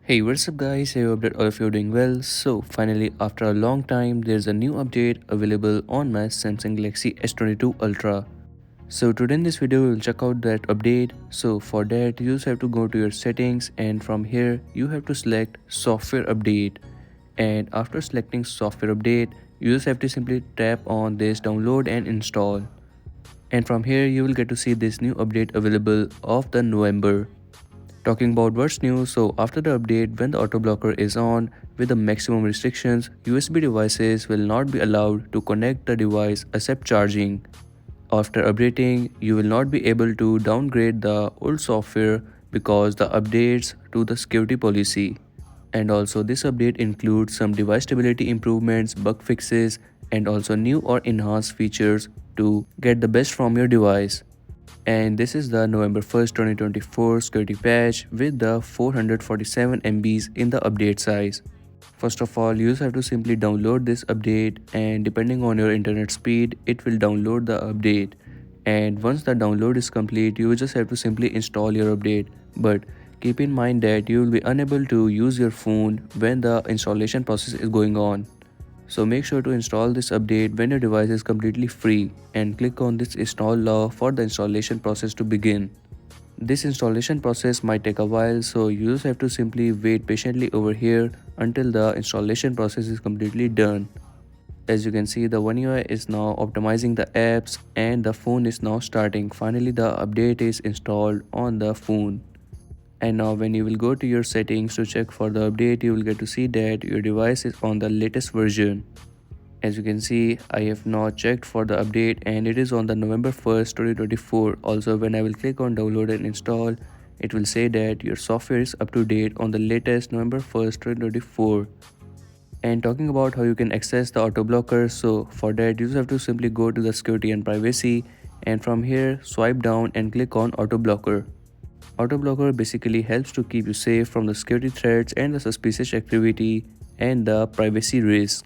Hey, what's up guys? I hope that all of you are doing well. So finally, after a long time, there's a new update available on my Samsung Galaxy S22 Ultra. So today in this video, we will check out that update. So for that, you just have to go to your settings, and from here, you have to select software update. And after selecting software update, you just have to simply tap on this download and install. And from here, you will get to see this new update available of the November. Talking about what's new, so after the update, when the auto blocker is on with the maximum restrictions, USB devices will not be allowed to connect the device except charging. After updating, you will not be able to downgrade the old software because the updates to the security policy. And also this update includes some device stability improvements, bug fixes, and also new or enhanced features to get the best from your device. And this is the November 1st, 2024 security patch with the 447 MBs in the update size. First of all, you just have to simply download this update, and depending on your internet speed, it will download the update. And once the download is complete, you just have to simply install your update. But keep in mind that you will be unable to use your phone when the installation process is going on. So make sure to install this update when your device is completely free and click on this install now for the installation process to begin. This installation process might take a while, so you just have to simply wait patiently over here until the installation process is completely done. As you can see, the One UI is now optimizing the apps and the phone is now starting. Finally, the update is installed on the phone. And now when you will go to your settings to check for the update, you will get to see that your device is on the latest version. As you can see, I have now checked for the update and it is on the November 1st, 2024. Also, when I will click on download and install, it will say that your software is up to date on the latest November 1st, 2024. And talking about how you can access the auto blocker, so for that you just have to simply go to the security and privacy, and from here swipe down and click on auto blocker. Auto blocker basically helps to keep you safe from the security threats and the suspicious activity and the privacy risk.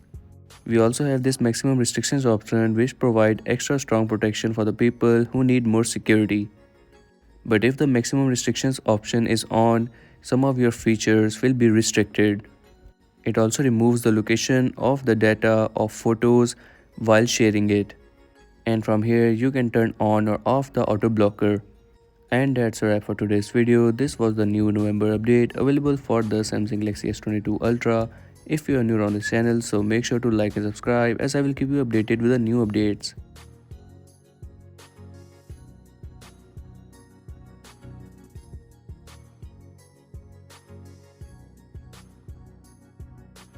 We also have this maximum restrictions option which provide extra strong protection for the people who need more security. But if the maximum restrictions option is on, some of your features will be restricted. It also removes the location of the data of photos while sharing it. And from here you can turn on or off the auto blocker. And that's a wrap for today's video. This was the new November update available for the Samsung Galaxy S22 Ultra. If you are new on this channel, so make sure to like and subscribe as I will keep you updated with the new updates.